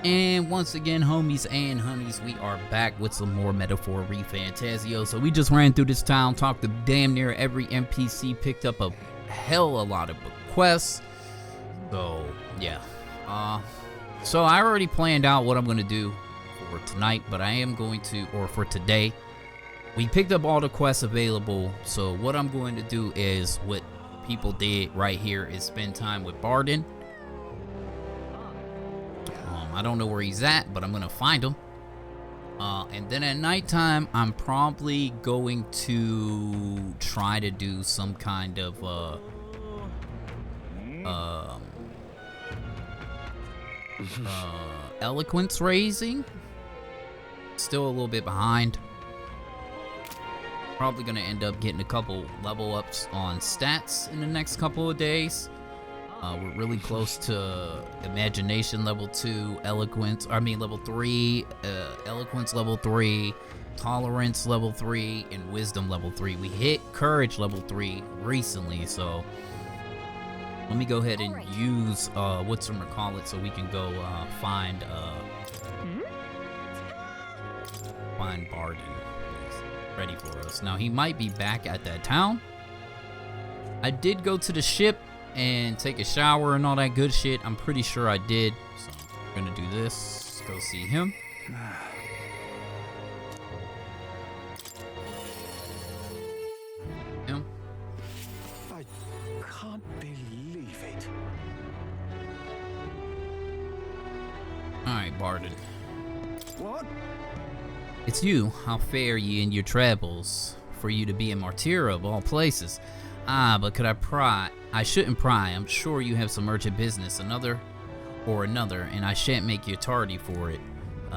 And once again, homies and honeys, we are back with some more Metaphor ReFantazio. So we just ran through this town, talked to damn near every NPC, picked up a lot of quests. So yeah, so I already planned out what I'm gonna do for tonight, but I am going to, or for today, we picked up all the quests available. So what I'm going to do is what people did right here is spend time with Barden. I don't know where he's at, but I'm gonna find him. And then at nighttime, I'm probably going to try to do some kind of eloquence raising. Still a little bit behind. Probably gonna end up getting a couple level ups on stats in the next couple of days. We're really close to imagination level 2, level 3, eloquence level 3, tolerance level 3, and wisdom level 3. We hit courage level 3 recently, so let me go ahead and use whatchamacallit so we can go find Barden. He's ready for us. Now he might be back at that town. I did go to the ship and take a shower and all that good shit. I'm pretty sure I did. So I'm gonna do this. Go see him. I can't believe it. Alright, Barden. What? It's you. How fare ye in your travels? For you to be a martyr of all places. But could I pry? I shouldn't pry. I'm sure you have some urgent business, another, and I shan't make you tardy for it.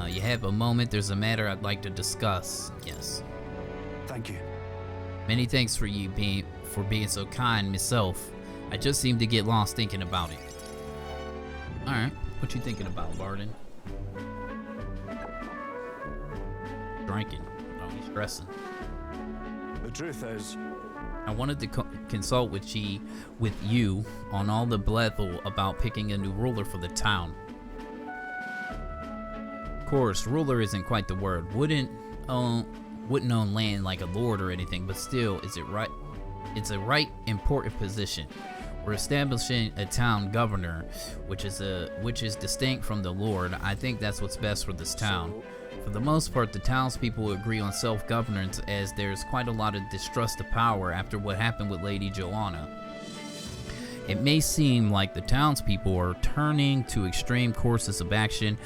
You have a moment. There's a matter I'd like to discuss. Yes. Thank you. Many thanks for being so kind myself. I just seem to get lost thinking about it. All right, what you thinking about, Barden? Drinking. Oh, he's stressing. The truth is, I wanted to consult with you on all the blether about picking a new ruler for the town. Of course, ruler isn't quite the word. Wouldn't own land like a lord or anything, but still, is it right? It's a important position. We're establishing a town governor, which is distinct from the lord. I think that's what's best for this town. For the most part, the townspeople agree on self-governance, as there's quite a lot of distrust of power after what happened with Lady Joanna. It may seem like the townspeople are turning to extreme courses of action,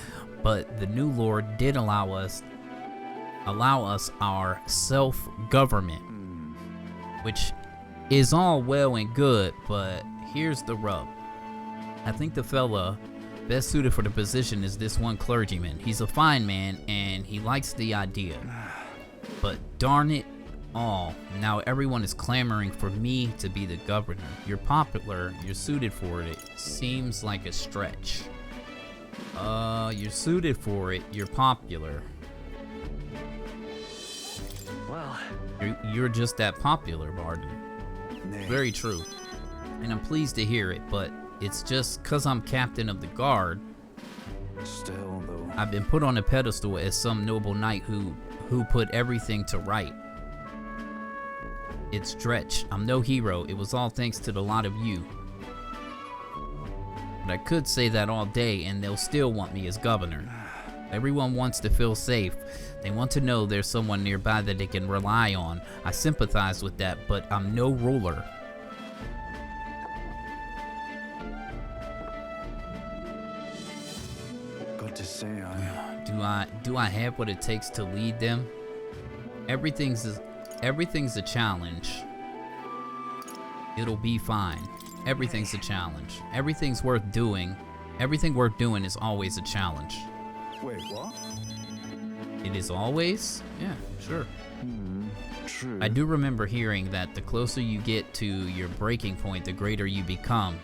but the new lord did allow us our self-government, which is all well and good, but here's the rub. I think the fella best suited for the position is this one clergyman. He's a fine man and he likes the idea. But darn it all, now everyone is clamoring for me to be the governor. You're popular, you're suited for it. It seems like a stretch. You're suited for it, you're popular. well, You're just that popular, Barden. nay. Very true. And I'm pleased to hear it, but it's just cause I'm captain of the guard. Still, though. I've been put on a pedestal as some noble knight who put everything to right. It's Dretch. I'm no hero. It was all thanks to the lot of you. But I could say that all day and they'll still want me as governor. Everyone wants to feel safe. They want to know there's someone nearby that they can rely on. I sympathize with that, but I'm no ruler. Got to say, Do I have what it takes to lead them? Everything's a challenge. It'll be fine. Everything's a challenge. Everything's worth doing. Everything worth doing is always a challenge. Wait, what? It is always? Yeah, sure. True. I do remember hearing that the closer you get to your breaking point, the greater you become.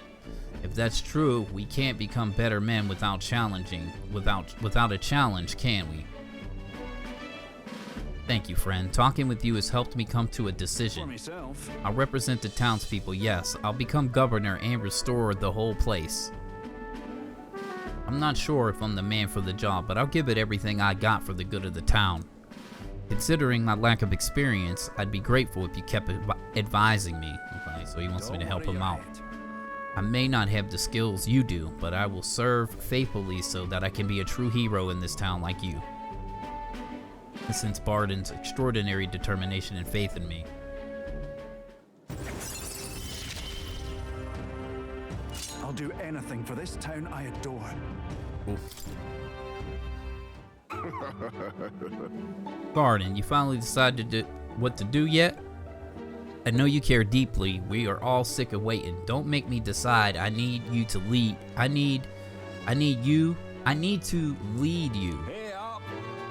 If that's true, we can't become better men without a challenge, can we? Thank you, friend. Talking with you has helped me come to a For decision. myself. I'll represent the townspeople, yes. I'll become governor and restore the whole place. I'm not sure if I'm the man for the job, but I'll give it everything I got for the good of the town. Considering my lack of experience, I'd be grateful if you kept advising me. Okay, so he wants me to help him out. I may not have the skills you do, but I will serve faithfully so that I can be a true hero in this town like you. Since Barden's extraordinary determination and faith in me. I'll do anything for this town I adore. Barden, you finally decided what to do yet? I know you care deeply. We are all sick of waiting. Don't make me decide. I need you to lead. I need to lead you.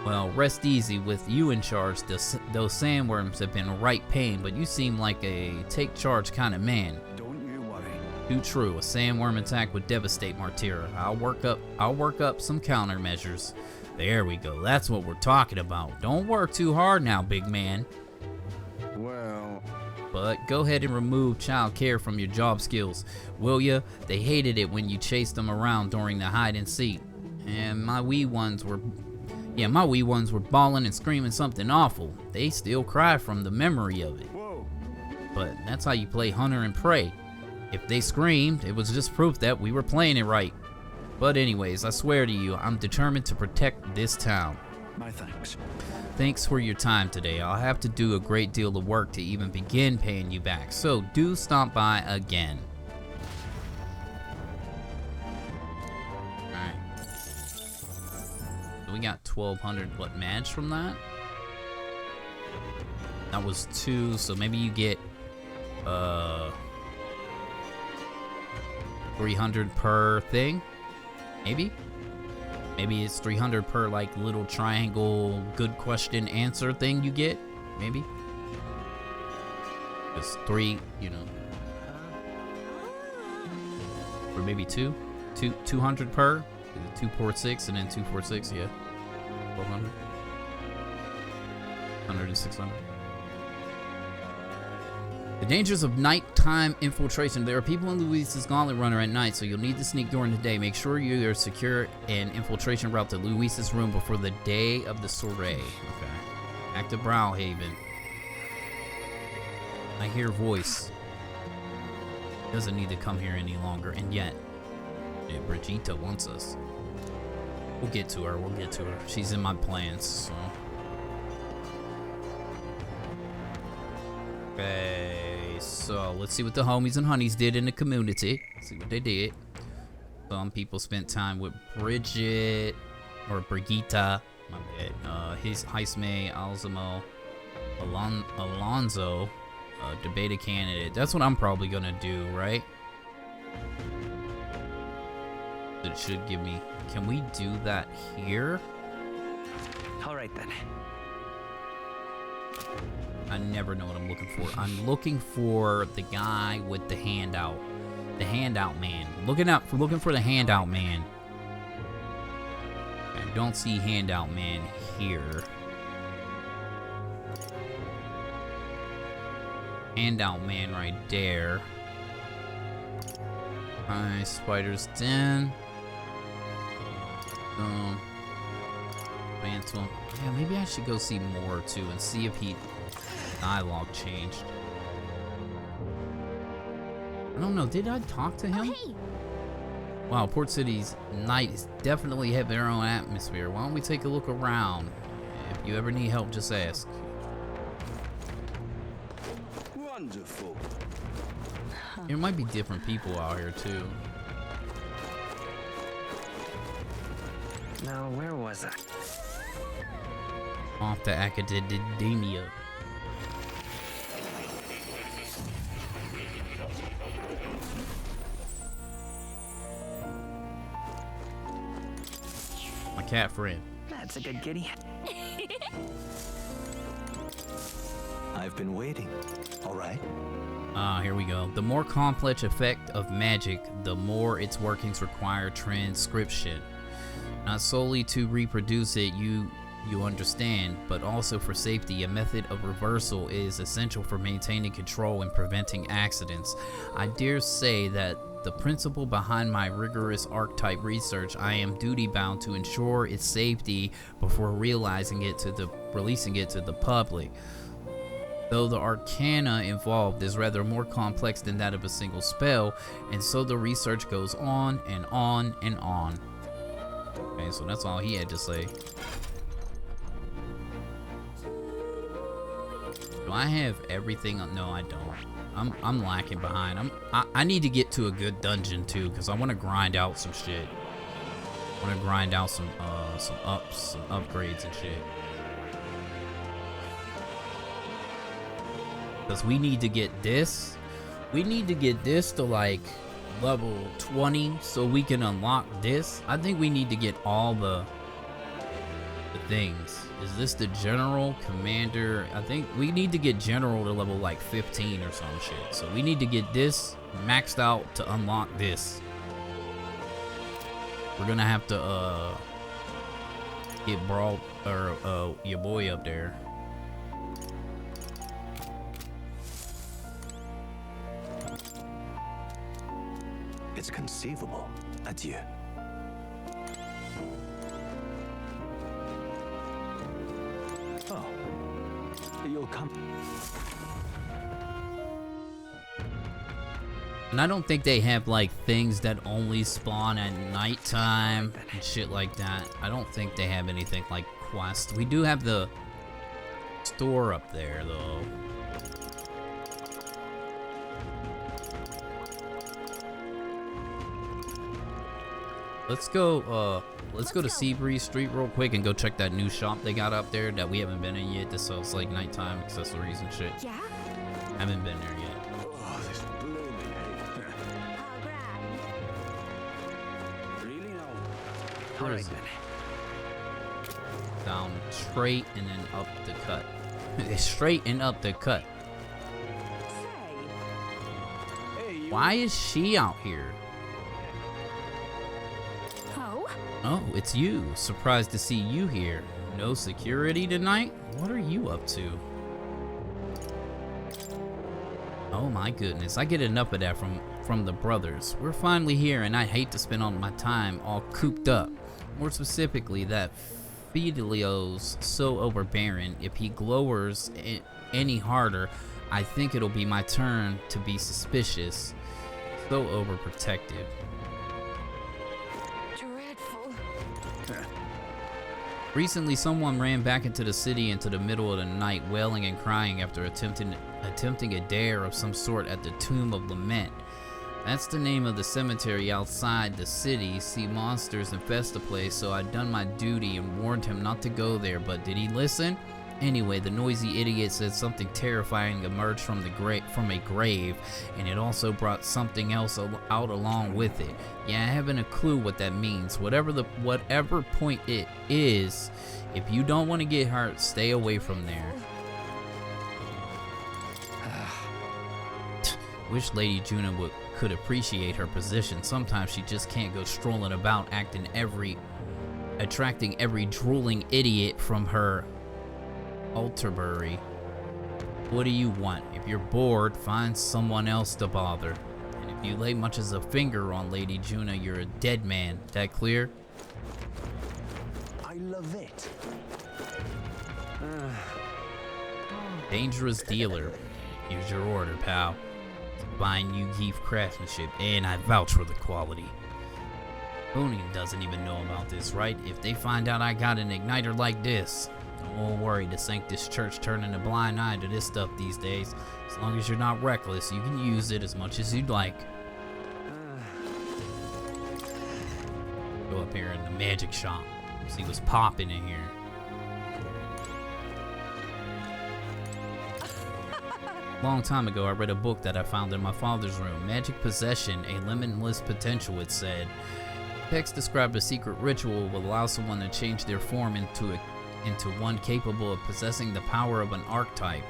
Well, rest easy. With you in charge, those sandworms have been right pain, but you seem like a take charge kind of man. Don't you worry. Too true. A sandworm attack would devastate Martira. I'll work up some countermeasures. There we go. That's what we're talking about. Don't work too hard now, big man. Well, but go ahead and remove child care from your job skills, will ya? They hated it when you chased them around during the hide and seek. And my wee ones were bawling and screaming something awful. They still cry from the memory of it. whoa. But that's how you play hunter and prey. If they screamed, it was just proof that we were playing it right. But anyways, I swear to you, I'm determined to protect this town. My thanks. Thanks for your time today. I'll have to do a great deal of work to even begin paying you back, so do stop by again. Alright. So we got 1,200 what match from that? That was 2, so maybe you get 300 per thing? Maybe it's 300 per like little triangle good question answer thing you get. Maybe it's 3, you know, or maybe 200 per 246 and then 246. Yeah, 1,200, 100 and 600. The dangers of nighttime infiltration. There are people in Luis's Gauntlet Runner at night, so you'll need to sneak during the day. Make sure you are secure an infiltration route to Luis's room before the day of the soiree. Okay. Back to Browhaven. I hear voice. Doesn't need to come here any longer, and yet, Brigitte wants us. We'll get to her. She's in my plans, so. Okay, so let's see what the homies and honeys did in the community. See what they did. Some people spent time with Brigitte, or Brigitta, my bad. His Heisme, Alzamo, Alonzo, debated candidate. That's what I'm probably gonna do, right? It should give me. Can we do that here? All right then. I never know what I'm looking for. I'm looking for the guy with the handout. The handout man. Looking for the handout man. I don't see handout man here. Handout man right there. Alright, Spider's Den. Phantom. Yeah, maybe I should go see more too and see if dialogue changed. I don't know, did I talk to him? Oh, hey. Wow, Port City's night definitely have their own atmosphere. Why don't we take a look around? If you ever need help, just ask. Wonderful. There might be different people out here too. Now, where was I? Off to academia. My cat friend. That's a good kitty. I've been waiting. All right. Ah, here we go. The more complex effect of magic, the more its workings require transcription. Not solely to reproduce it, you understand, but also for safety. A method of reversal is essential for maintaining control and preventing accidents. I dare say that the principle behind my rigorous archetype research, I am duty-bound to ensure its safety before releasing it to the public. Though the arcana involved is rather more complex than that of a single spell, and so the research goes on and on and on. Okay, so that's all he had to say. Do I have everything? No, I don't. I'm lacking behind. I need to get to a good dungeon too, because I want to grind out some shit. I want to grind out some upgrades and shit. Because we need to get this. We need to get this to like level 20 so we can unlock this. I think we need to get all the things. Is this the general commander? I think we need to get general to level like 15 or some shit. So we need to get this maxed out to unlock this. We're gonna have to get Brawl or your boy up there. It's conceivable. Adieu. Oh, you'll come. And I don't think they have like things that only spawn at nighttime and shit like that. I don't think they have anything like quests. We do have the store up there though. Let's go to Seabreeze Street real quick and go check that new shop they got up there that we haven't been in yet. That sells like nighttime accessories and shit. Yeah? Haven't been there yet. Oh, this blooming hay. Really now? Where All is right it? then. Down straight and then up the cut. Straight and up the cut. Say. Hey, you. Why is she out here? Oh? Oh, it's you. Surprised to see you here. No security tonight? What are you up to? Oh my goodness, I get enough of that from the brothers. We're finally here and I hate to spend all my time all cooped up. More specifically, that Fidelio's so overbearing. If he glowers any harder, I think it'll be my turn to be suspicious. So overprotective. Dreadful. Recently, someone ran back into the city into the middle of the night, wailing and crying after attempting a dare of some sort at the Tomb of Lament. That's the name of the cemetery outside the city. See, monsters infest the place, so I'd done my duty and warned him not to go there, but did he listen? Anyway, the noisy idiot said something terrifying emerged from a grave, and it also brought something else out along with it. Yeah, I haven't a clue what that means. Whatever point it is, if you don't want to get hurt, stay away from there. Wish Lady Juna could appreciate her position. Sometimes she just can't go strolling about attracting every drooling idiot from her Alterbury. What do you want? If you're bored, find someone else to bother. And if you lay much as a finger on Lady Juna, you're a dead man. That clear? I love it. Dangerous dealer. Here's your order, pal. Fine Yu-Gi craftsmanship, and I vouch for the quality. Bonin doesn't even know about this, right? If they find out I got an igniter like this, don't worry, this ain't this church turning a blind eye to this stuff these days. As long as you're not reckless, you can use it as much as you'd like. Go up here in the magic shop, see what's popping in here. Long time ago, I read a book that I found in my father's room. Magic Possession, a limitless potential, it said. The text described a secret ritual will allow someone to change their form into one capable of possessing the power of an archetype.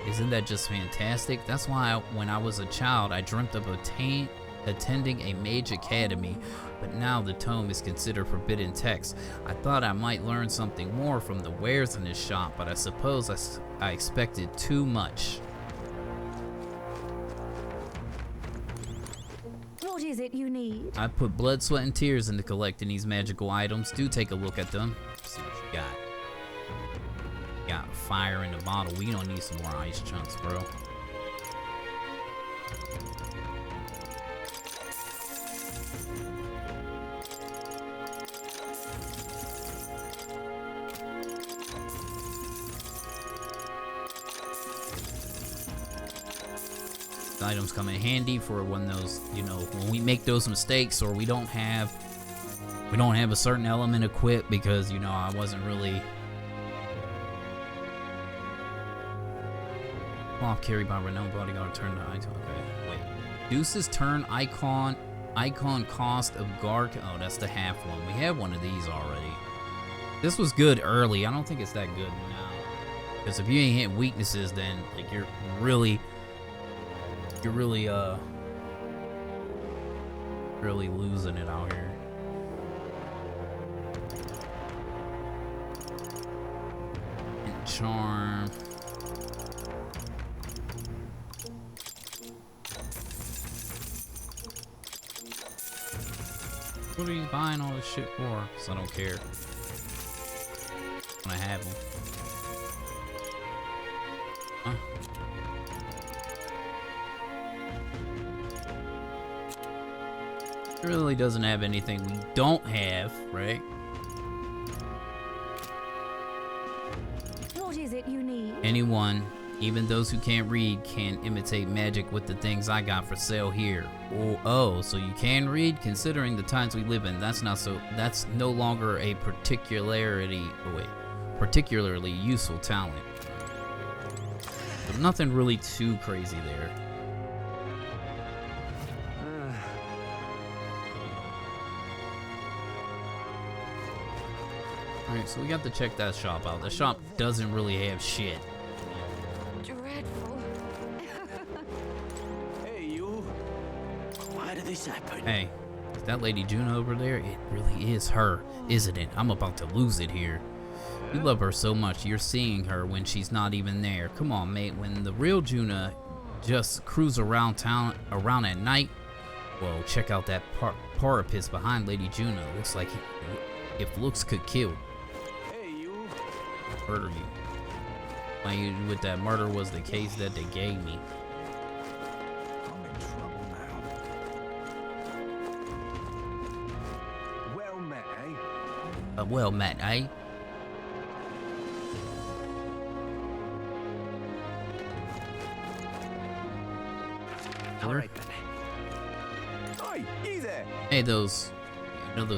Isn't that just fantastic? That's why when I was a child, I dreamt of attending a mage academy, but now the tome is considered forbidden text. I thought I might learn something more from the wares in this shop, but I suppose I expected too much. What is it you need? I put blood, sweat, and tears into collecting these magical items. Do take a look at them. See what you got. Got fire in the bottle. We don't need some more ice chunks, bro. Items come in handy for when those, you know, when we make those mistakes or we don't have a certain element equipped because, you know, I wasn't really off carried by renowned bodyguard turn to icon. Okay, wait. Deuce's turn icon cost of guard. Oh, that's the half one. We have one of these already. This was good early. I don't think it's that good now. Because if you ain't hitting weaknesses, then like you're really losing it out here. And charm. What are you buying all this shit for? Because I don't care. When I have them. Huh? It really doesn't have anything we don't have, right? What is it you need? Anyone, even those who can't read, can imitate magic with the things I got for sale here. Oh, so you can read? Considering the times we live in, that's no longer a particularly useful talent. But nothing really too crazy there. Alright, so we got to check that shop out. The shop doesn't really have shit. Dreadful. Hey, you. Why did this happen? Hey, is that Lady Juno over there? It really is her, isn't it? I'm about to lose it here. You love her so much, you're seeing her when she's not even there. Come on, mate, when the real Juno just cruise around town at night, well, check out that parapet behind Lady Juno. Looks like if looks could kill. Murder you. Like with that murder was the case that they gave me. I'm in trouble now. Well met, eh? Well met, eh? All right then. Oi, you there? Hey, those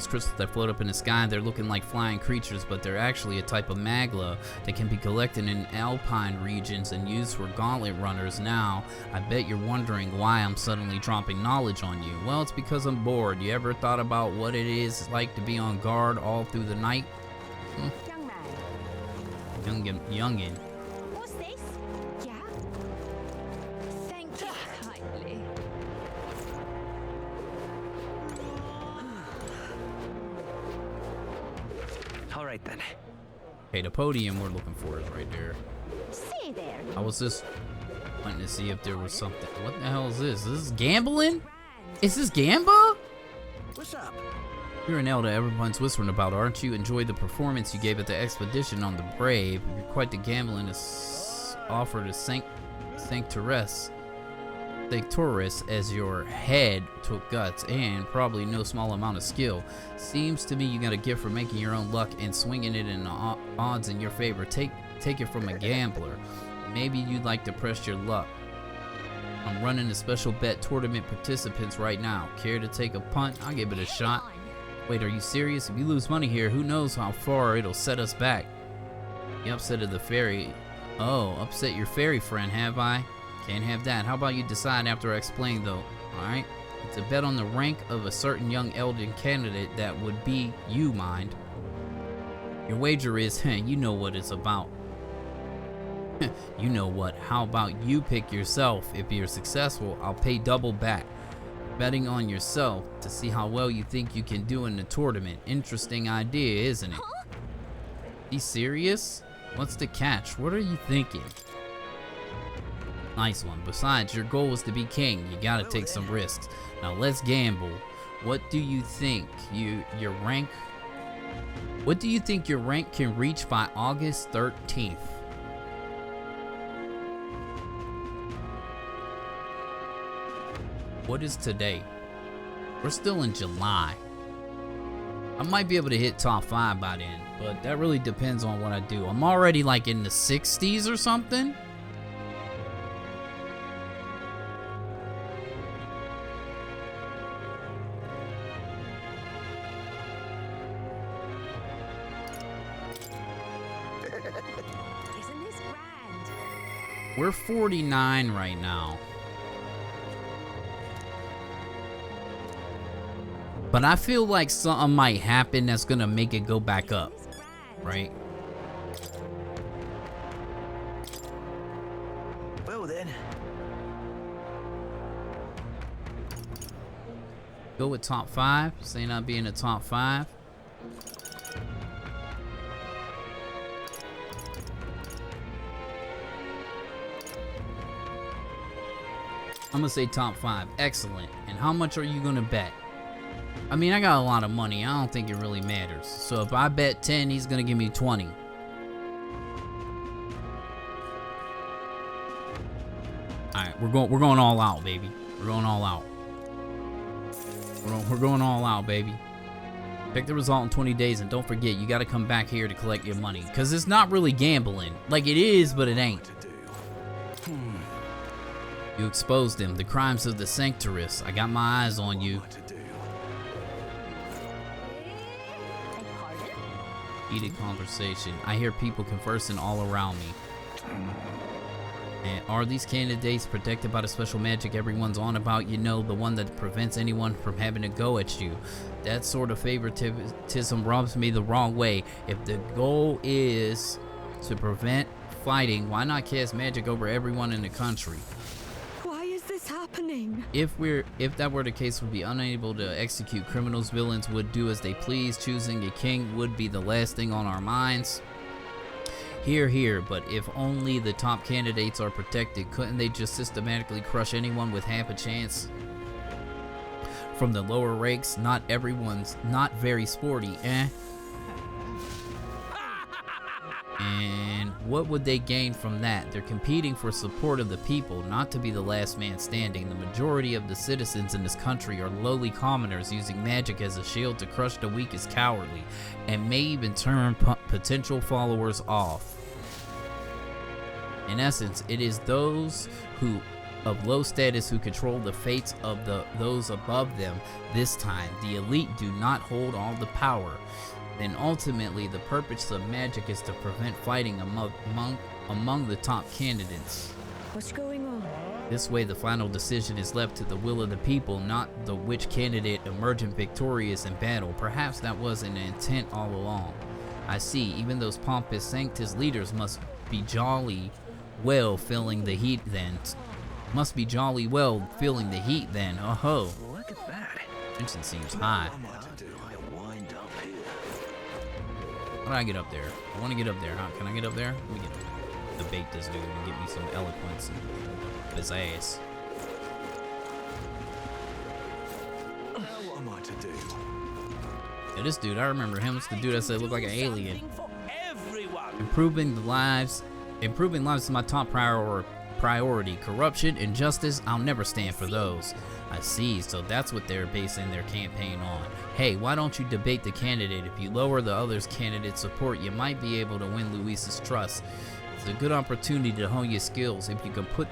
crystals that float up in the sky, they're looking like flying creatures, but they're actually a type of magla that can be collected in alpine regions and used for gauntlet runners. Now, I bet you're wondering why I'm suddenly dropping knowledge on you. Well, it's because I'm bored. You ever thought about what it is like to be on guard all through the night? Young man. Youngin. What's this? Yeah? Thank you kindly. All right then. Okay, the podium we're looking for is right there. See there. I was just wanting to see if there was something. What the hell is this? Is this gambling? Is this Gamba? What's up? You're an elder everyone's whispering about, aren't you? Enjoyed the performance you gave at the expedition on the Brave. You're quite the gambling offer to Sanctoress as your head took guts and probably no small amount of skill. Seems to me you got a gift for making your own luck and swinging it in odds in your favor. Take it from a gambler. Maybe you'd like to press your luck. I'm running a special bet tournament participants right now. Care to take a punt? I'll give it a shot. Wait, are you serious? If you lose money here, who knows how far it'll set us back. The upset of the fairy. Oh, upset your fairy friend, have I? Can't have that. How about you decide after I explain, though? Alright? It's a bet on the rank of a certain young Elden candidate that would be you, mind. Your wager is, you know what it's about. You know what? How about you pick yourself? If you're successful, I'll pay double back. Betting on yourself to see how well you think you can do in the tournament. Interesting idea, isn't it? Huh? Be serious? What's the catch? What are you thinking? Nice one. Besides, your goal is to be king. You gotta take some risks. Now let's gamble. What do you think your rank? What do you think your rank can reach by August 13th? What is today? We're still in July. I might be able to hit top 5 by then, but that really depends on what I do. I'm already like in the 60s or something. Isn't this grand? We're 49 right now. But I feel like something might happen that's gonna make it go back up, Isn't this grand? right? Well then. Go with top 5. Say not being a top 5. I'm gonna say top 5. Excellent. And how much are you gonna bet? I mean, I got a lot of money. I don't think it really matters. So if I bet 10, he's gonna give me 20. Alright, we're going all out, baby. We're going all out. We're going all out, baby. Check the result in 20 days, and don't forget, you gotta come back here to collect your money. Cause it's not really gambling. Like it is, but it ain't. To do. You exposed him. The crimes of the Sanctorus. I got my eyes on you. What to do? Beg pardon? Heated conversation. I hear people conversing all around me. And are these candidates protected by the special magic everyone's on about? You know, the one that prevents anyone from having to go at you. That sort of favoritism rubs me the wrong way. If the goal is to prevent fighting, why not cast magic over everyone in the country? Why is this happening? If that were the case, we'd be unable to execute criminals. Villains would do as they please. Choosing a king would be the last thing on our minds. Here, but if only the top candidates are protected, couldn't they just systematically crush anyone with half a chance? From the lower ranks, not everyone's not very sporty, eh? And what would they gain from that? They're competing for support of the people, not to be the last man standing. The majority of the citizens in this country are lowly commoners using magic as a shield to crush the weak as cowardly, and may even turn potential followers off. In essence, it is those who of low status who control the fates of those above them. This time, the elite do not hold all the power. Then ultimately, the purpose of magic is to prevent fighting among the top candidates. What's going on? This way, the final decision is left to the will of the people, not the which candidate emerging victorious in battle. Perhaps that was an intent all along. I see, even those pompous Sanctus leaders must be jolly well feeling the heat then. Oh-ho. Look at that. Tension seems high. What to do? I wind up here. How do I get up there? I want to get up there, huh? Can I get up there? Let me debate this dude and get me some eloquence and his ass. Now what am I to do? Yeah, this dude, I remember him. It's the dude that said looked like an alien. For everyone. Improving lives is my top priority. Corruption, injustice, I'll never stand for those. I see, so that's what they're basing their campaign on. Hey, why don't you debate the candidate? If you lower the other's candidate support, you might be able to win Luis's trust. It's a good opportunity to hone your skills. If you can put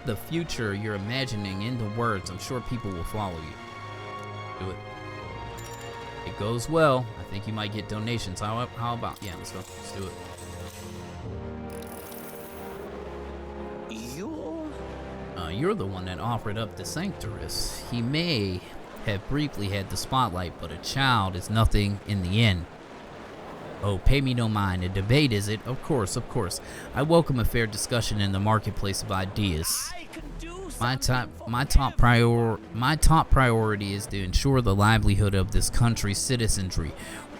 the future you're imagining into words, I'm sure people will follow you. Do it. It goes well. I think you might get donations. How about, yeah, let's go. Let's do it. You're the one that offered up the Sanctorus. He may have briefly had the spotlight, but a child is nothing in the end. Oh, pay me no mind. A debate, is it? Of course. I welcome a fair discussion in the marketplace of ideas. I can do My top priority is to ensure the livelihood of this country's citizenry.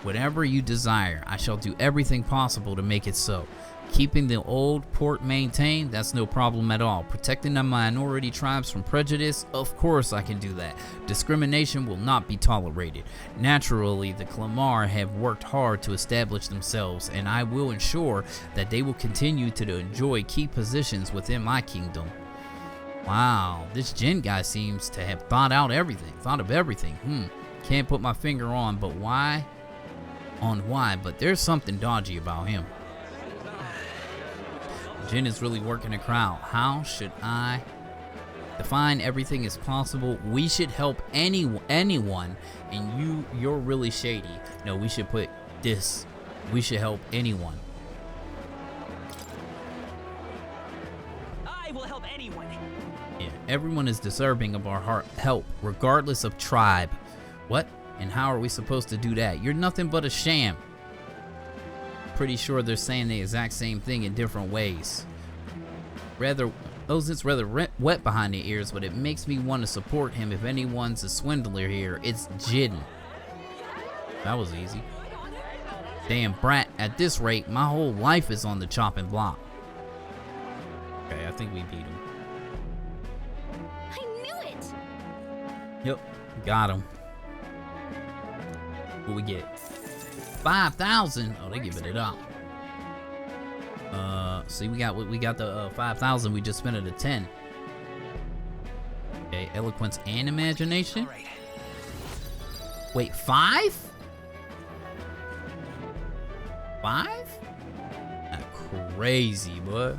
Whatever you desire, I shall do everything possible to make it so. Keeping the old port maintained, that's no problem at all. Protecting the minority tribes from prejudice, of course I can do that. Discrimination will not be tolerated. Naturally, the Clamar have worked hard to establish themselves, and I will ensure that they will continue to enjoy key positions within my kingdom. Wow, this Jin guy seems to have thought of everything. Can't put my finger on why, but there's something dodgy about him. Jin is really working the crowd. How should I define everything as possible? We should help anyone, and you're really shady. No, we should put this. We should help anyone. I will help anyone. Yeah, everyone is deserving of our help, regardless of tribe. What? And how are we supposed to do that? You're nothing but a sham. Pretty sure they're saying the exact same thing in different ways. It's rather wet behind the ears, but it makes me want to support him. If anyone's a swindler here, it's Jin. That was easy. Damn brat, at this rate, my whole life is on the chopping block. Okay, I think we beat him. I knew it! Yep, got him. What we get? 5,000. Oh, they giving it up. See, we got the 5,000. We just spent it at 10. Okay, eloquence and imagination. All right. Wait, 5? 5? That's crazy, boy.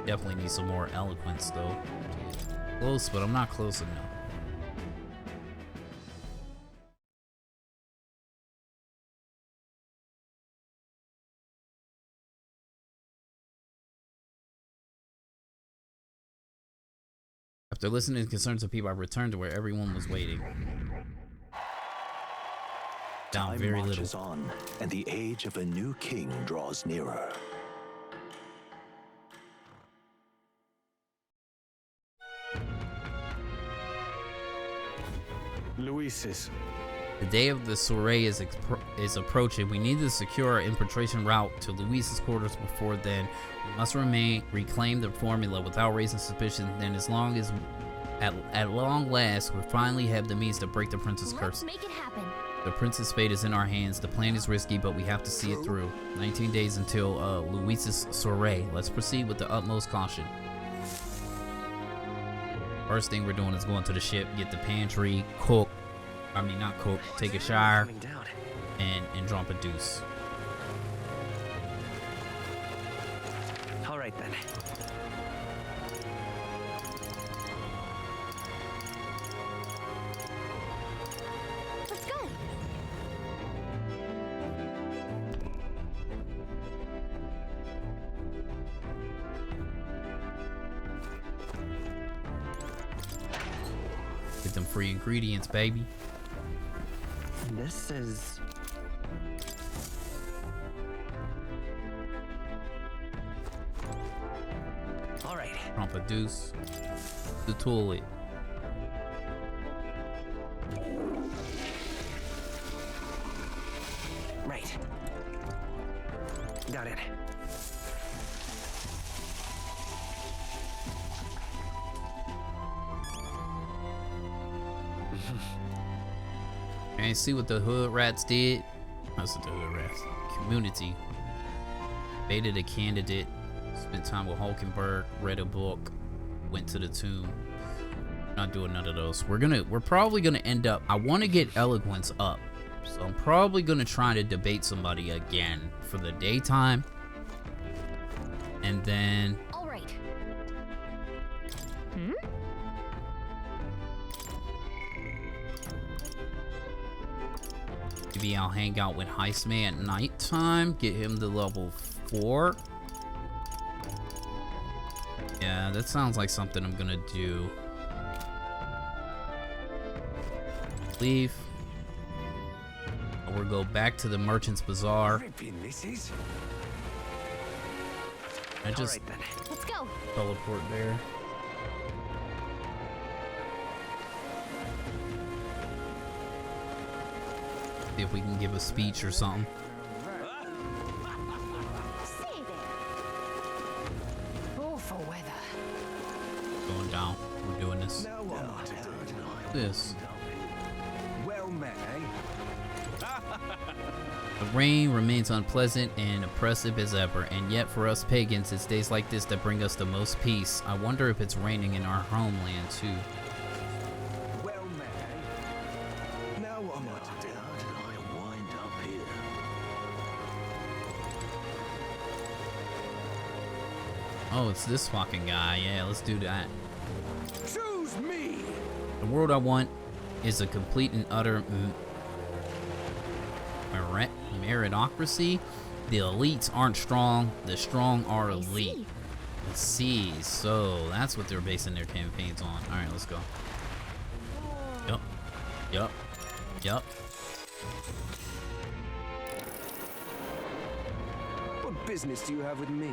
Definitely need some more eloquence though. Close, but I'm not close enough. After listening to the concerns of people, I returned to where everyone was waiting. Down Time very marches little. on, and the age of a new king draws nearer. Luis's. The day of the soiree is approaching. We need to secure our infiltration route to Luis's quarters before then. We must reclaim the formula without raising suspicion. Then, as long as at long last, we finally have the means to break the prince's curse. Let's make it happen. The prince's fate is in our hands. The plan is risky, but we have to see it through. 19 days until Luis's soiree. Let's proceed with the utmost caution. First thing we're doing is going to the ship, get the pantry, not cook, take a shower, Coming down. and drop a deuce. All right then. Let's go. Get them free ingredients, baby. This is. All right. Drop a deuce. The toilet. Right. Got it. And see what the hood rats did. That's what the hood rats. Community. Baited a candidate. Spent time with Hulkenberg. Read a book. Went to the tomb. Not doing none of those. We're probably gonna end up. I want to get eloquence up, so I'm probably gonna try to debate somebody again for the daytime, and then. All right. Maybe I'll hang out with Heistman at nighttime, get him to level 4. Yeah, that sounds like something I'm gonna do. Leave. Or go back to the Merchant's Bazaar. I just All right then. Let's go. teleport there. See if we can give a speech or something. Sick. this? Now what to do? This. Well met, eh? The rain remains unpleasant and oppressive as ever, and yet for us pagans, it's days like this that bring us the most peace. I wonder if it's raining in our homeland too. Well met, eh? Now what am I to do? How did I wind up here? Oh, it's this fucking guy. Yeah, let's do that. Choose me! The world I want is a complete and utter meritocracy. The elites aren't strong, the strong are elite. Let's see. So that's what they're basing their campaigns on. Alright, let's go. Yup. Yup. Yup. What business do you have with me?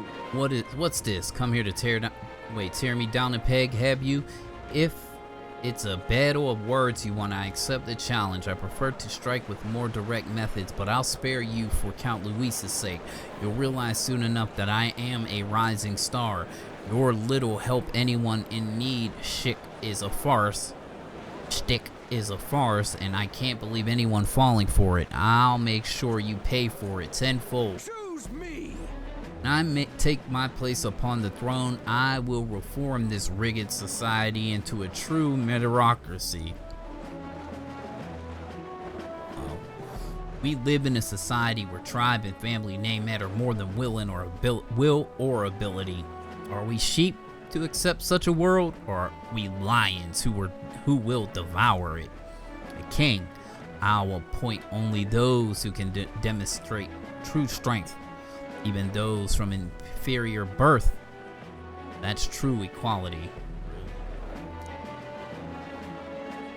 What's this? Come here to tear me down a peg, have you? If it's a battle of words you want, I accept the challenge. I prefer to strike with more direct methods, but I'll spare you for Count Luis's sake. You'll realize soon enough that I am a rising star. Your little help anyone in need shtick is a farce, and I can't believe anyone falling for it. I'll make sure you pay for it tenfold. Choose me! When I take my place upon the throne, I will reform this rigged society into a true meritocracy. We live in a society where tribe and family name matter more than will or ability. Are we sheep to accept such a world, or are we lions who will devour it? A king, I will appoint only those who can demonstrate true strength. Even those from inferior birth. That's true equality.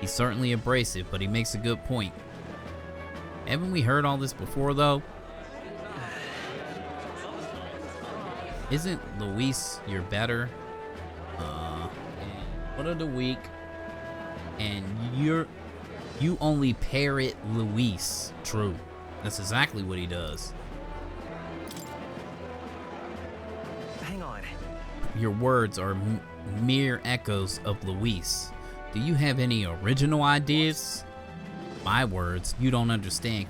He's certainly abrasive, but he makes a good point. Haven't we heard all this before, though? Isn't Luis your better? What of the week? And you only parrot Luis. True. That's exactly what he does. Hang on. Your words are mere echoes of Luis. Do you have any original ideas? My words, you don't understand.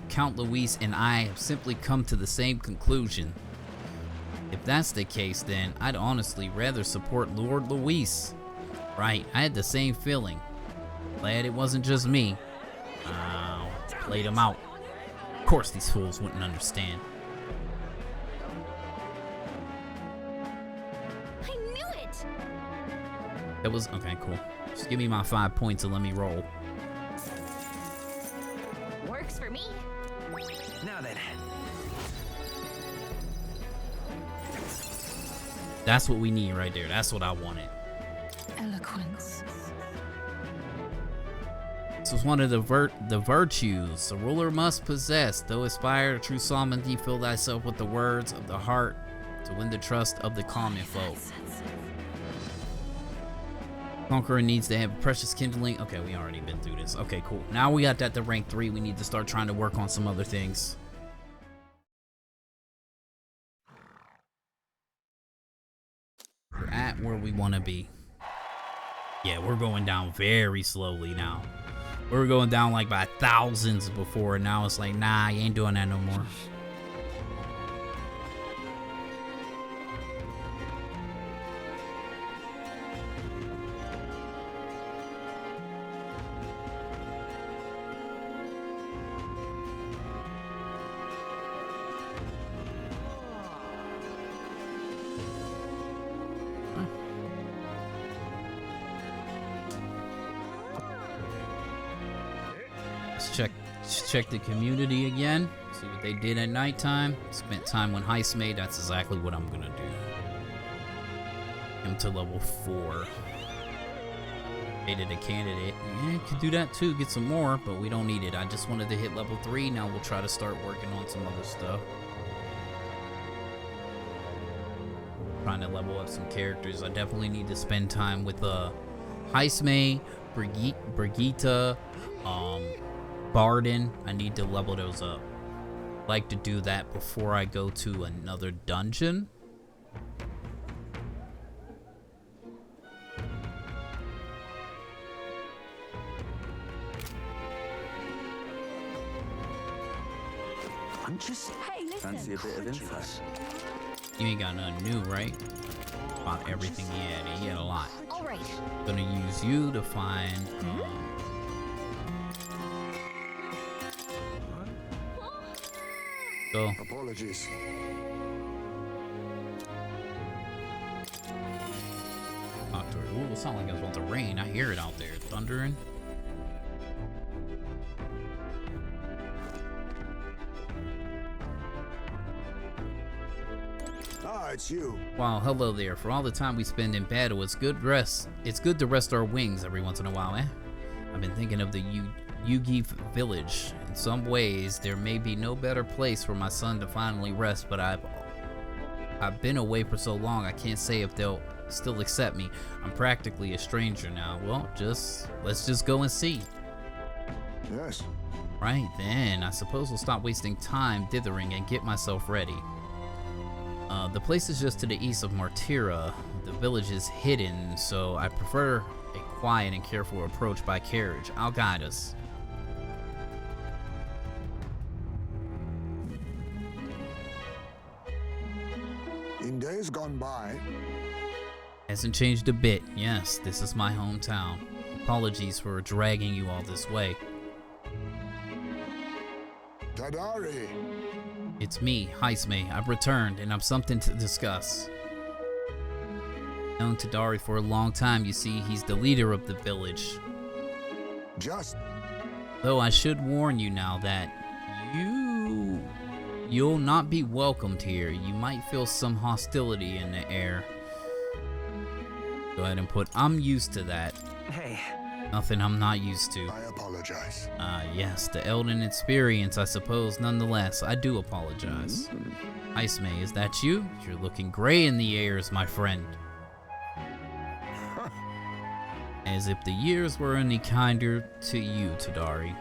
Count Luis and I have simply come to the same conclusion. If that's the case, then I'd honestly rather support Lord Luis. Right, I had the same feeling. Glad it wasn't just me. Played him out. Of course these fools wouldn't understand. I knew it! It was okay, cool. Just give me my 5 points and let me roll. Works for me. Now then. That's what we need right there. That's what I wanted. Eloquence. This was one of the virtues a ruler must possess. Though aspire to true sovereignty, fill thyself with the words of the heart to win the trust of the common folk. Conqueror needs to have precious kindling. Okay, we already been through this. Okay, cool. Now we got that to rank 3. We need to start trying to work on some other things. We're at where we want to be. Yeah, we're going down very slowly now. We were going down like by thousands before, and now it's like, nah, you ain't doing that no more. Let's check the community again. See what they did at nighttime. Spent time when Heist made. That's exactly what I'm gonna do. Him to level 4. Made a candidate. Yeah, could do that too. Get some more, but we don't need it. I just wanted to hit level 3. Now we'll try to start working on some other stuff. Trying to level up some characters. I definitely need to spend time with Heistmay, Brigitte, Barden. I need to level those up. Like to do that before I go to another dungeon. I'm just Hey, listen. Fancy a bit of info? You ain't got nothing new, right? About everything he had. He had a lot. All right. Gonna use you to find. Go. Apologies. Ooh, it sounds like it's about to rain. I hear it out there. Thundering. Ah, it's you. Wow, hello there. For all the time we spend in battle, it's good to rest our wings every once in a while, eh? I've been thinking of the Yugi village. In some ways, there may be no better place for my son to finally rest, but I've been away for so long, I can't say if they'll still accept me. I'm practically a stranger now. Well, let's just go and see. Yes. Right then, I suppose we'll stop wasting time dithering and get myself ready. The place is just to the east of Martira. The village is hidden, so I prefer a quiet and careful approach by carriage. I'll guide us. In days gone by, Hasn't changed a bit. Yes, this is my hometown. Apologies for dragging you all this way. Tadari. It's me, Haisme. I've returned, and I've something to discuss. Known Tadari for a long time, you see, he's the leader of the village. Just Though I should warn you now that you'll not be welcomed here. You might feel some hostility in the air. Go ahead and put, I'm used to that. Hey, Nothing I'm not used to. I apologize. Yes, the Elden experience, I suppose. Nonetheless, I do apologize. Iceman, is that you? You're looking gray in the airs, my friend. As if the years were any kinder to you, Tadari.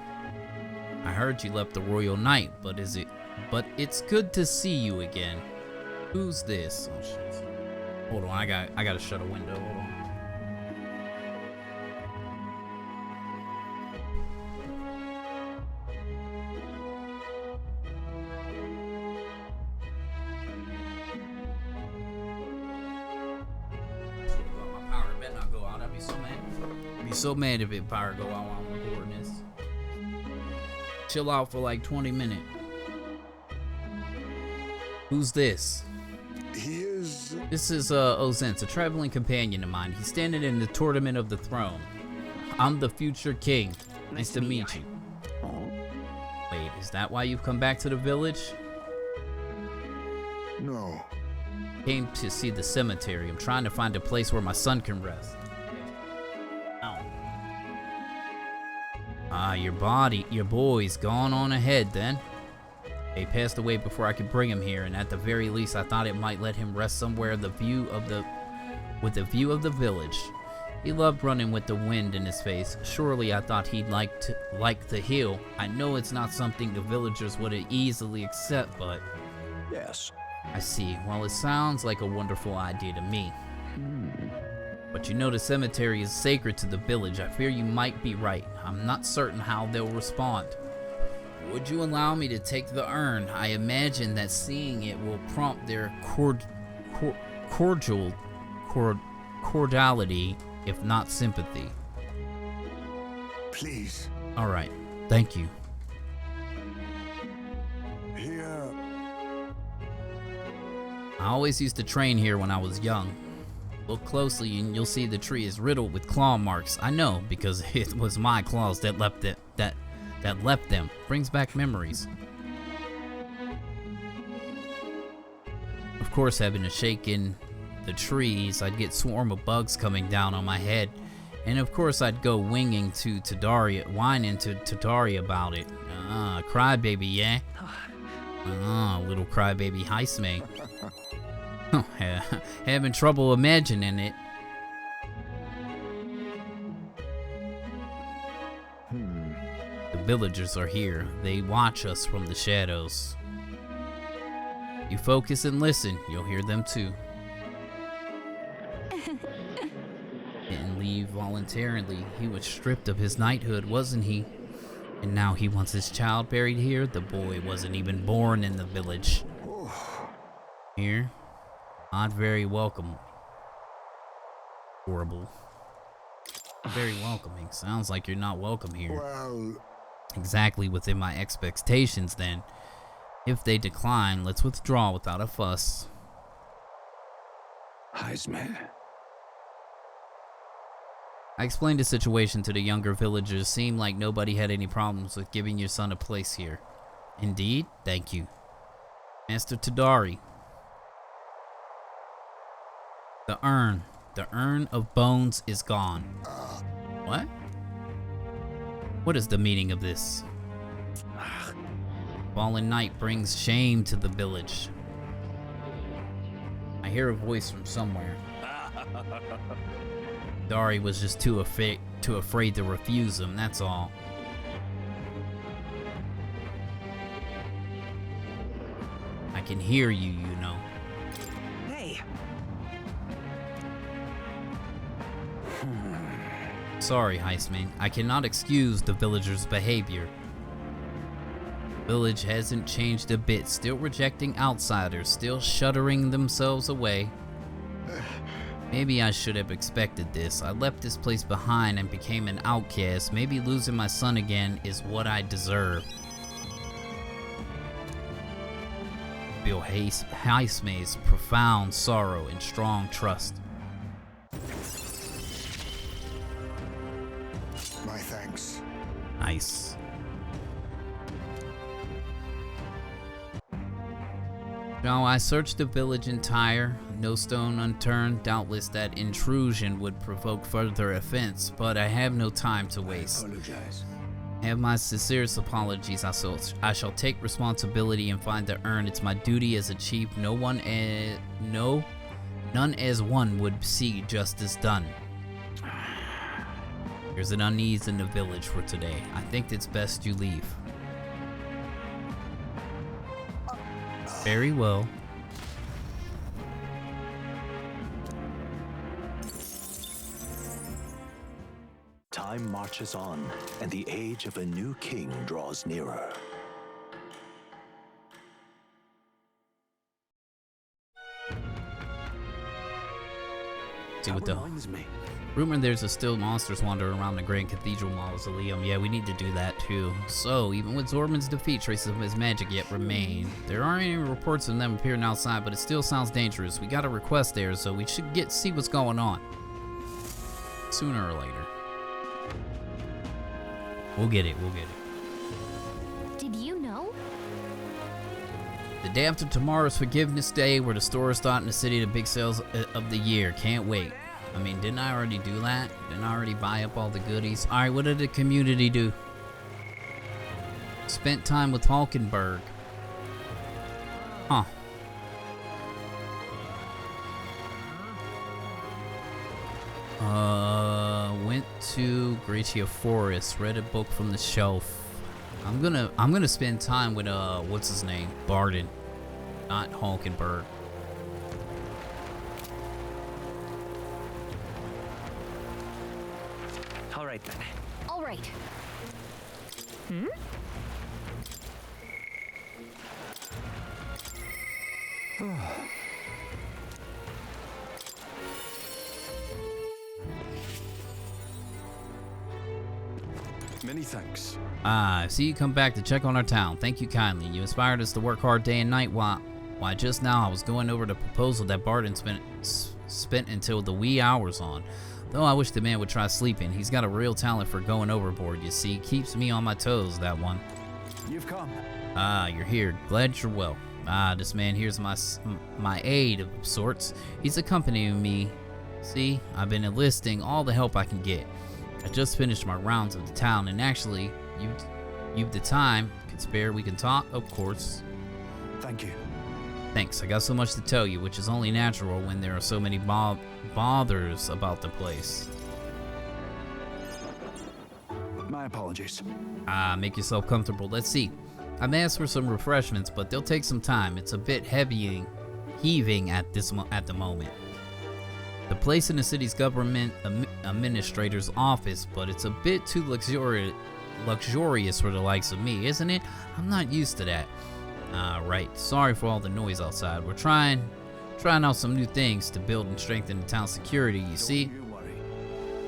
I heard you left the Royal Knight, but it's good to see you again. Who's this? Oh shit. Hold on, I gotta shut a window. Hold on. My power better not go out. I'd be so mad. I'd be so mad if it power go out while I'm recording this. Chill out for like 20 minutes. Who's this? He is. This is Ozens, a traveling companion of mine. He's standing in the tournament of the throne. I'm the future king. Nice to meet you. Wait, is that why you've come back to the village? No. Came to see the cemetery. I'm trying to find a place where my son can rest. Ow. Ah, your boy's gone on ahead then. He passed away before I could bring him here, and at the very least, I thought it might let him rest somewhere with the view of the village. He loved running with the wind in his face. Surely I thought he'd like the hill. I know it's not something the villagers would easily accept, but Yes. I see. Well, it sounds like a wonderful idea to me. But you know the cemetery is sacred to the village. I fear you might be right. I'm not certain how they'll respond. Would you allow me to take the urn? I imagine that seeing it will prompt their cordiality, if not sympathy. Please. All right. Thank you. Here. I always used to train here when I was young. Look closely and you'll see the tree is riddled with claw marks. I know, because it was my claws that left it, that left them. Brings back memories. Of course, having to shake in the trees, I'd get swarm of bugs coming down on my head. And of course, I'd go whining to Tadari about it. Crybaby, yeah? Little crybaby Heisme. Having trouble imagining it. The villagers are here. They watch us from the shadows. You focus and listen, you'll hear them too. Didn't leave voluntarily. He was stripped of his knighthood, wasn't he? And now he wants his child buried here? The boy wasn't even born in the village. Here? Not very welcome. Horrible. Very welcoming. Sounds like you're not welcome here. Well, Exactly within my expectations then. If they decline, let's withdraw without a fuss. Heisman. I explained the situation to the younger villagers. Seemed like nobody had any problems with giving your son a place here. Indeed? Thank you. Master Tadari. The urn of bones is gone. What? What is the meaning of this? Fallen night brings shame to the village. I hear a voice from somewhere. Dari was just too afraid to refuse him, that's all. I can hear you, you know. Hey, Sorry, Heisman. I cannot excuse the villagers' behavior. Village hasn't changed a bit, still rejecting outsiders, still shuttering themselves away. Maybe I should have expected this. I left this place behind and became an outcast. Maybe losing my son again is what I deserve. Feel Heisman's profound sorrow and strong trust. My thanks. Nice. Now I searched the village entire, no stone unturned. Doubtless that intrusion would provoke further offense, but I have no time to waste. Apologize. Have my sincerest apologies. I shall take responsibility and find the urn. It's my duty as a chief. None as one would see justice done. There's an unease in the village for today. I think it's best you leave. Very well. Time marches on, and the age of a new king draws nearer. See what the reminds me. rumor there's still monsters wandering around the Grand Cathedral Mausoleum. Yeah, we need to do that too. So, even with Zorman's defeat, traces of his magic yet remain. There aren't any reports of them appearing outside, but it still sounds dangerous. We got a request there, so we should see what's going on. Sooner or later. We'll get it. Did you know? The day after tomorrow's Forgiveness Day, where the stores start in the city, the big sales of the year. Can't wait. I mean, didn't I already do that? Didn't I already buy up all the goodies? Alright, what did the community do? Spent time with Hulkenberg. Huh. Went to Gratia Forest, read a book from the shelf. I'm gonna spend time with what's his name? Barden, not Hulkenberg. all right then. All right. Many thanks. I see you come back to check on our town. Thank you kindly. You inspired us to work hard day and night. Why just now I was going over the proposal that Barden spent until the wee hours on. Though I wish the man would try sleeping. He's got a real talent for going overboard, you see. Keeps me on my toes, that one. You've come. Ah, you're here. Glad you're well. Ah, this man here's my aide of sorts. He's accompanying me. See, I've been enlisting all the help I can get. I just finished my rounds of the town, and actually, you've the time, can spare, we can talk, of course. Thank you. Thanks, I got so much to tell you, which is only natural when there are so many bothers about the place. My apologies. Ah, make yourself comfortable. Let's see. I've asked for some refreshments, but they'll take some time. It's a bit heaving at the moment. The place in the city's government administrator's office, but it's a bit too luxurious for the likes of me, isn't it? I'm not used to that. Right. Sorry for all the noise outside. We're trying out some new things to build and strengthen the town's security. You see, Don't you worry.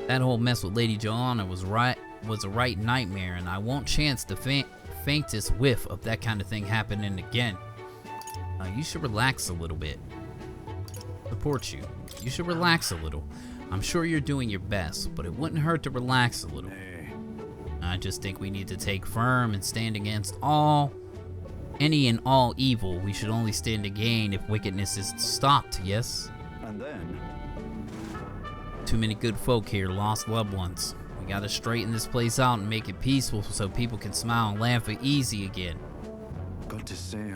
that whole mess with Lady Joanna was a right nightmare, and I won't chance the faintest whiff of that kind of thing happening again. You should relax a little bit. Support you. You should relax a little. I'm sure you're doing your best, but it wouldn't hurt to relax a little. I just think we need to take firm and stand against any and all evil. We should only stand to gain if wickedness is stopped, yes? And then, Too many good folk here lost loved ones. We gotta straighten this place out and make it peaceful so people can smile and laugh easy again. got to say,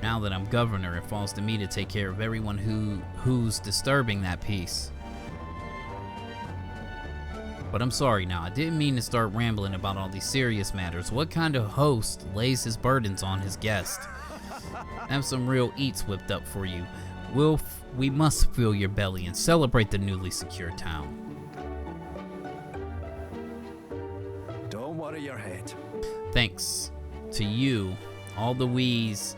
Now that I'm governor, it falls to me to take care of everyone who's disturbing that peace. But I'm sorry now, I didn't mean to start rambling about all these serious matters. What kind of host lays his burdens on his guest? Have some real eats whipped up for you. We must fill your belly and celebrate the newly secure town. don't worry your head. Thanks to you, all the weans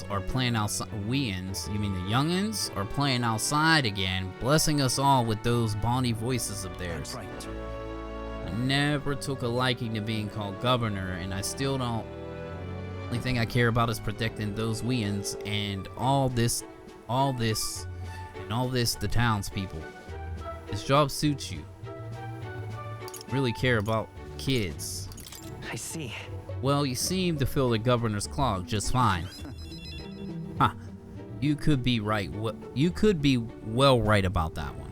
are playing outside. Weans, you mean the youngins, are playing outside again, blessing us all with those bonny voices of theirs. That's right. I never took a liking to being called governor, and I still don't. Only thing I care about is protecting those weans and all this, the townspeople. This job suits you. Really care about kids. I see. Well, you seem to fill the governor's clog just fine. Huh. You could be right. You could be well right about that one.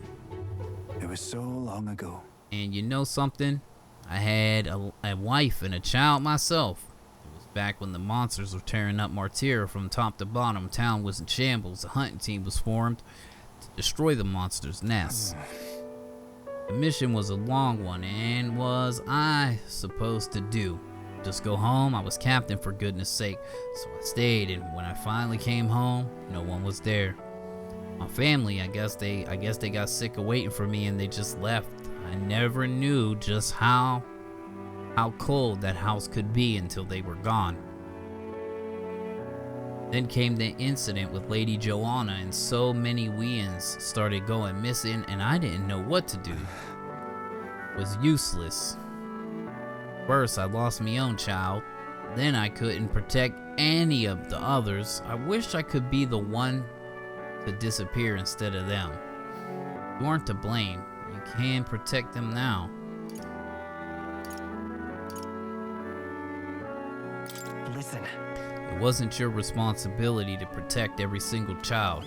It was so long ago. And you know something? I had a wife and a child myself. It was back when the monsters were tearing up Martyr from top to bottom. Town was in shambles. A hunting team was formed to destroy the monsters' nests. The mission was a long one, and was I supposed to do? Just go home? I was captain, for goodness sake. So I stayed, and when I finally came home, no one was there. My family, I guess they got sick of waiting for me and they just left. I never knew just how cold that house could be until they were gone. Then came the incident with Lady Joanna, and so many weans started going missing, and I didn't know what to do. It was useless. First, I lost my own child. Then I couldn't protect any of the others. I wish I could be the one to disappear instead of them. You aren't to blame. You can protect them now. Listen. It wasn't your responsibility to protect every single child.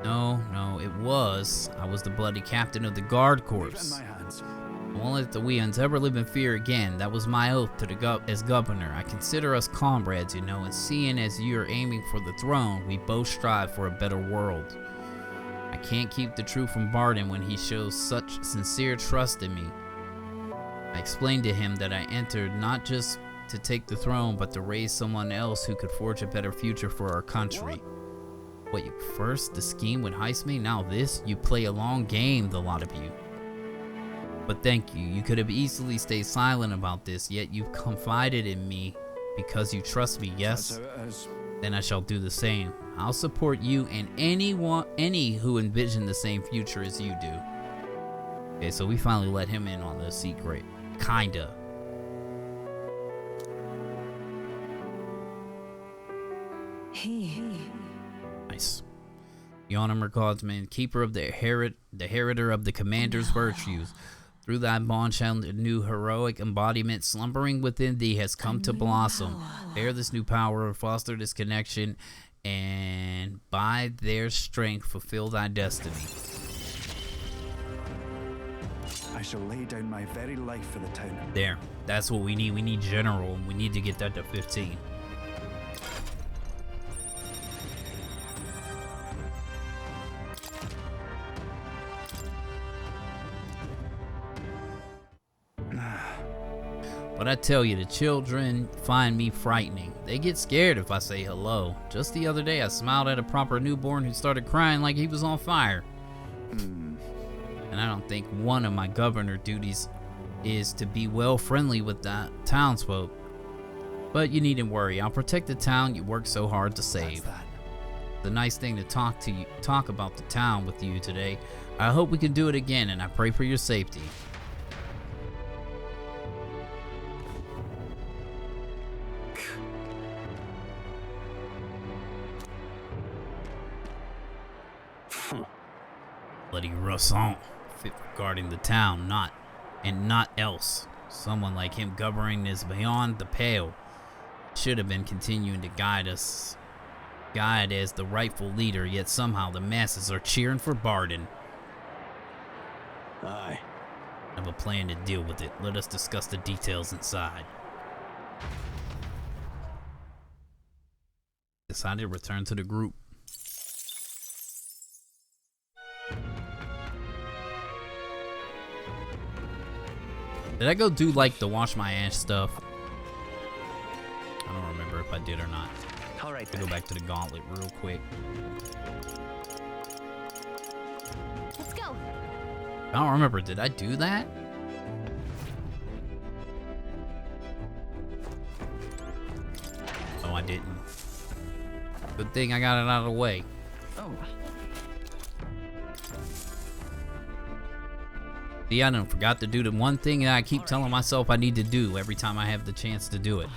No, it was. I was the bloody captain of the guard corps. Leave it in my hands. I won't let the weans ever live in fear again. That was my oath to as governor. I consider us comrades, and seeing as you are aiming for the throne, we both strive for a better world. I can't keep the truth from Barden when he shows such sincere trust in me. I explained to him that I entered not just to take the throne, but to raise someone else who could forge a better future for our country. What, you first the scheme would heist me, now this? You play a long game, the lot of you. But thank you. You could have easily stayed silent about this, yet you've confided in me because you trust me, yes? That's how it is. Then I shall do the same. I'll support you and any who envision the same future as you do. Okay, so we finally let him in on the secret. Kinda. Nice. Yonam Guardsman, keeper of the heriter of the commander's virtues. Through thy bond shall a new heroic embodiment slumbering within thee has come to blossom. Bear this new power, foster this connection, and by their strength fulfill thy destiny. I shall lay down my very life for the town. There. That's what we need. We need general, and we need to get that to 15. But I tell you, the children find me frightening. They get scared if I say hello. Just the other day, I smiled at a proper newborn who started crying like he was on fire. And I don't think one of my governor duties is to be well friendly with the townsfolk. But you needn't worry. I'll protect the town you worked so hard to save. It's a nice thing to talk about the town with you today. I hope we can do it again, and I pray for your safety. Bloody Roussan, fit for guarding the town, not else. Someone like him governing is beyond the pale. Should have been continuing to guide as the rightful leader, yet somehow the masses are cheering for Barden. Aye. I have a plan to deal with it. Let us discuss the details inside. Decided to return to the group. Did I go do like the wash my ass stuff? I don't remember if I did or not. All right, Go back to the gauntlet real quick. Let's go. I don't remember. Did I do that? Oh, I didn't. Good thing I got it out of the way. Oh, See, I done forgot to do the one thing that I keep telling myself I need to do every time I have the chance to do it.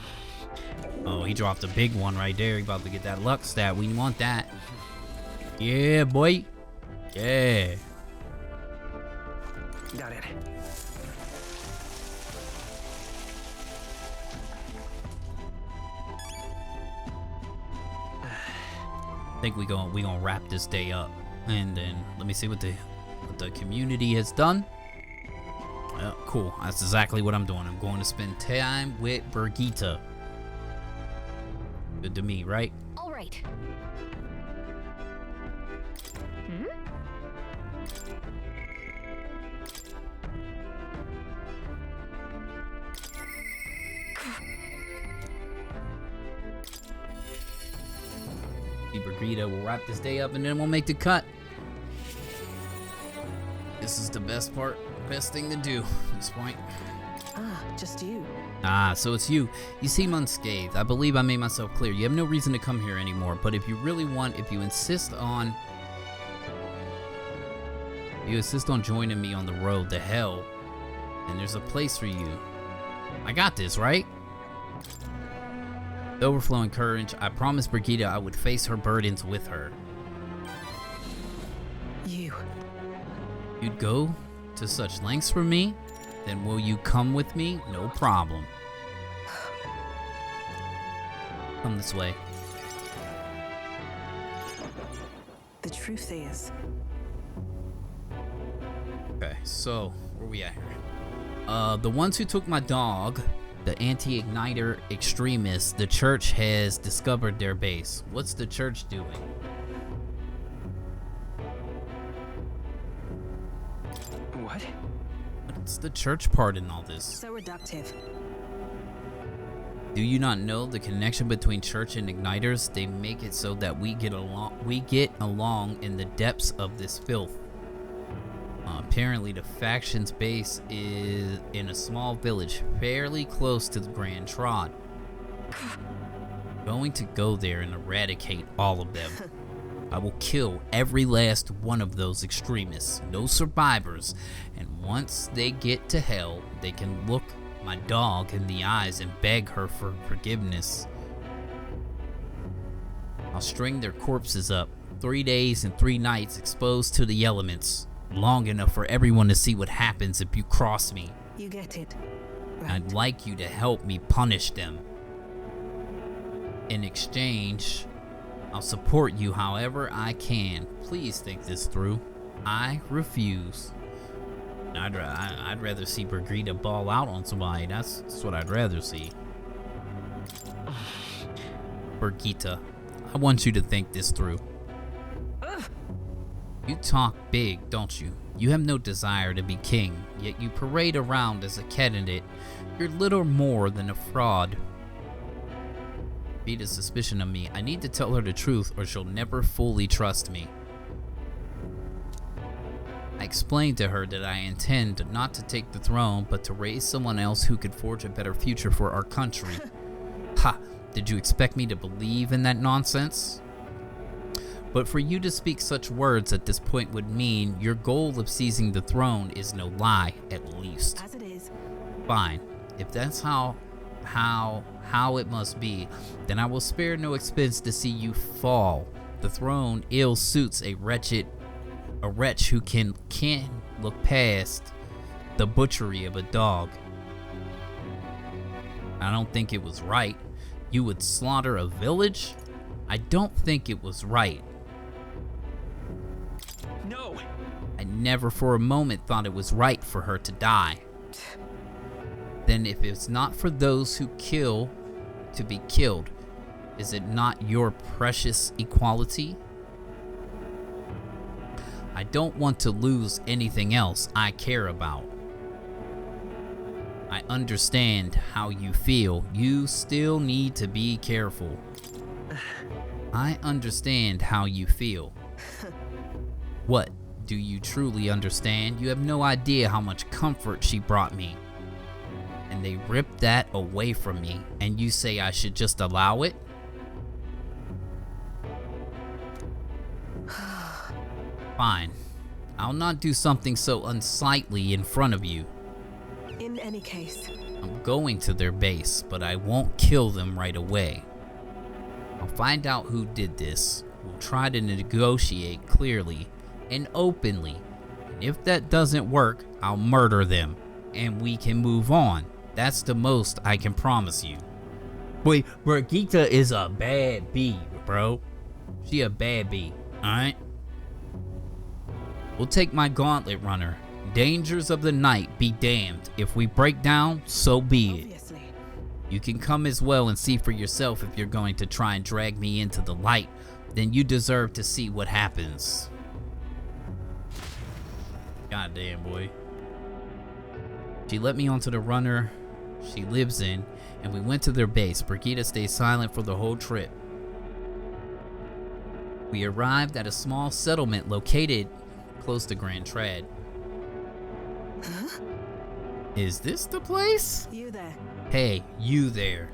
Oh, he dropped a big one right there. He about to get that luck stat. We want that. Yeah, boy. Yeah. got it. I think we gonna wrap this day up, and then let me see what the community has done. Cool. That's exactly what I'm doing. I'm going to spend time with Brigitte. Good to me, right? All right. Brigitte will wrap this day up, and then we'll make the cut. This is the best thing to do at this point. Ah, just you. Ah, so it's you. You seem unscathed. I believe I made myself clear. You have no reason to come here anymore, but if you insist on joining me on the road to hell, then there's a place for you. I got this, right? With overflowing courage, I promised Brigitte I would face her burdens with her. You'd go to such lengths for me? Then will you come with me? No problem. Come this way. The truth is, Okay, so where we at here? The ones who took my dog, the anti-igniter extremists, the church has discovered their base. What's the church doing? What? What's the church part in all this? so reductive. Do you not know the connection between church and igniters? They make it so that we get along in the depths of this filth. Apparently the faction's base is in a small village fairly close to the Grand Trod. Going to go there and eradicate all of them. I will kill every last one of those extremists, no survivors, and once they get to hell, they can look my dog in the eyes and beg her for forgiveness. I'll string their corpses up, 3 days and 3 nights exposed to the elements, long enough for everyone to see what happens if you cross me. You get it. Right. I'd like you to help me punish them. In exchange, I'll support you however I can. Please think this through. I refuse. I'd rather see Brigitte ball out on somebody. That's what I'd rather see. Brigitte, I want you to think this through. You talk big, don't you? You have no desire to be king, yet you parade around as a candidate. You're little more than a fraud. Brigitte's suspicion of me. I need to tell her the truth or she'll never fully trust me. I explained to her that I intend not to take the throne, but to raise someone else who could forge a better future for our country. Ha! Did you expect me to believe in that nonsense? But for you to speak such words at this point would mean your goal of seizing the throne is no lie, at least. As it is. Fine. If that's how it must be, then I will spare no expense to see you fall. The throne ill suits a wretch who can't look past the butchery of a dog. I don't think it was right. You would slaughter a village? I don't think it was right. No! I never for a moment thought it was right for her to die. Then if it's not for those who kill to be killed, is it not your precious equality? I don't want to lose anything else I care about. I understand how you feel. You still need to be careful. I understand how you feel. What? Do you truly understand? You have no idea how much comfort she brought me. And they ripped that away from me, and you say I should just allow it? Fine. I'll not do something so unsightly in front of you. In any case. I'm going to their base, but I won't kill them right away. I'll find out who did this. We'll try to negotiate clearly and openly. And if that doesn't work, I'll murder them, and we can move on. That's the most I can promise you. Boy, Brigitte is a bad bee, bro. She a bad bee, alright? We'll take my gauntlet runner. Dangers of the night be damned. If we break down, so be it. Obviously. You can come as well and see for yourself if you're going to try and drag me into the light. Then you deserve to see what happens. Goddamn, boy. She let me onto the runner she lives in, and we went to their base. Brigitte stayed silent for the whole trip. We arrived at a small settlement located close to Grand Trad. Huh? Is this the place? You there. Hey, you there.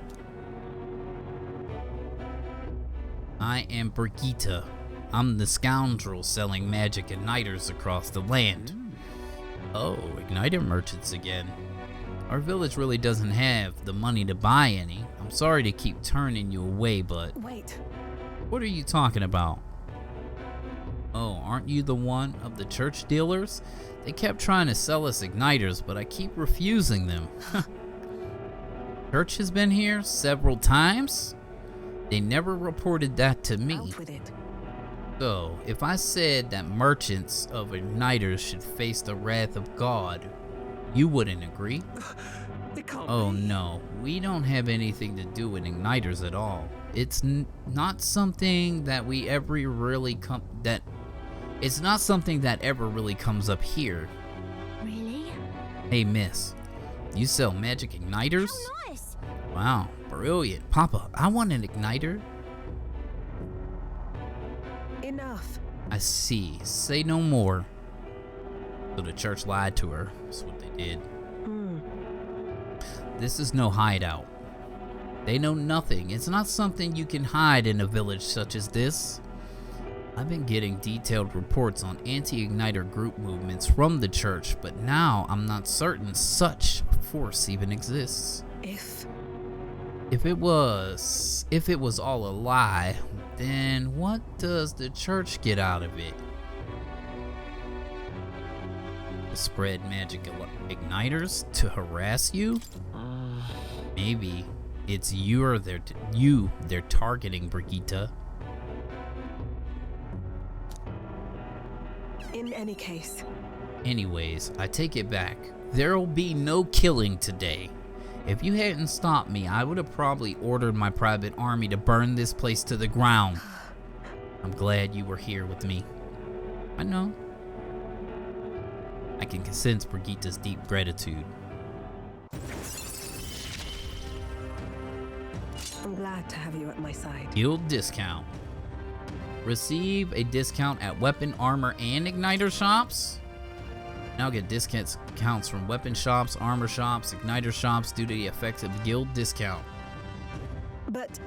I am Brigitte. I'm the scoundrel selling magic igniters across the land. Oh, igniter merchants again. Our village really doesn't have the money to buy any. I'm sorry to keep turning you away, but Wait. what are you talking about? Oh, aren't you the one of the church dealers? They kept trying to sell us igniters, but I keep refusing them. Church has been here several times. They never reported that to me. Out with it. So, if I said that merchants of igniters should face the wrath of God, you wouldn't agree? It can't Oh be. no, we don't have anything to do with igniters at all. It's not something that we ever really it's not something that ever really comes up here. Really? Hey miss, you sell magic igniters? How nice. Wow, brilliant. Papa, I want an igniter. Enough. I see. Say no more. So the church lied to her. That's what they did. This is no hideout. They know nothing. It's not something you can hide in a village such as this. I've been getting detailed reports on anti-igniter group movements from the church, but now I'm not certain such a force even exists. If it was all a lie, then what does the church get out of it? To spread magic igniters to harass you? Maybe it's they're targeting, Brigitte. In any case. Anyways, I take it back. There'll be no killing today. If you hadn't stopped me, I would have probably ordered my private army to burn this place to the ground. I'm glad you were here with me. I know. I can sense Brigitte's deep gratitude. I'm glad to have you at my side. Guild discount. Receive a discount at weapon, armor, and igniter shops? Now get discounts from weapon shops, armor shops, igniter shops due to the effective guild discount. But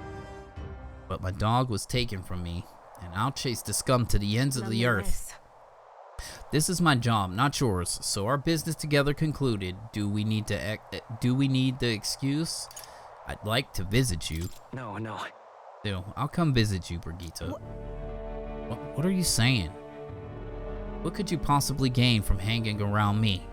But my dog was taken from me, and I'll chase the scum to the ends of the earth. nonetheless, This is my job, not yours. So our business together concluded. Do we need the excuse? I'd like to visit you. No, no. Still, I'll come visit you, Brigitte. What are you saying? What could you possibly gain from hanging around me?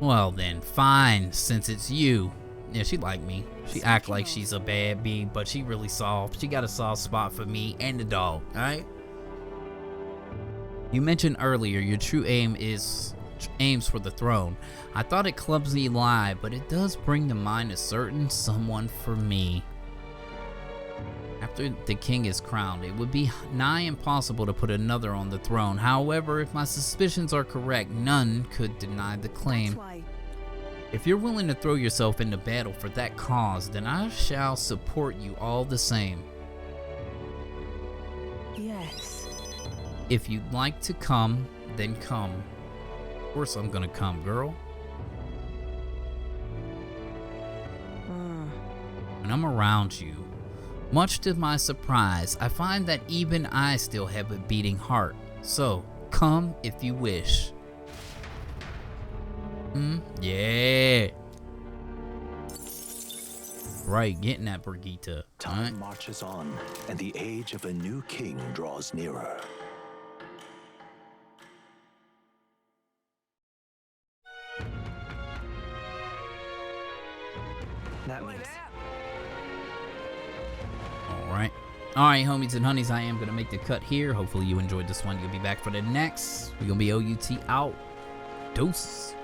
Well then, fine, since it's you. Yeah, she like me. She act like she's a bad bee, but she really soft. She got a soft spot for me and the dog, alright? You mentioned earlier your true aims for the throne. I thought it clumsy lie, but it does bring to mind a certain someone for me. After the king is crowned, it would be nigh impossible to put another on the throne. However, if my suspicions are correct, none could deny the that's claim. why. If you're willing to throw yourself into battle for that cause, then I shall support you all the same. Yes. If you'd like to come, then come. Of course I'm gonna come, girl. When I'm around you, much to my surprise, I find that even I still have a beating heart. So, come if you wish. Yeah. Right, getting that, Brigitte. Time marches on, and the age of a new king draws nearer. That means Alright, homies and honeys, I am going to make the cut here. Hopefully you enjoyed this one. You'll be back for the next. We're going to be OUT out. Deuces.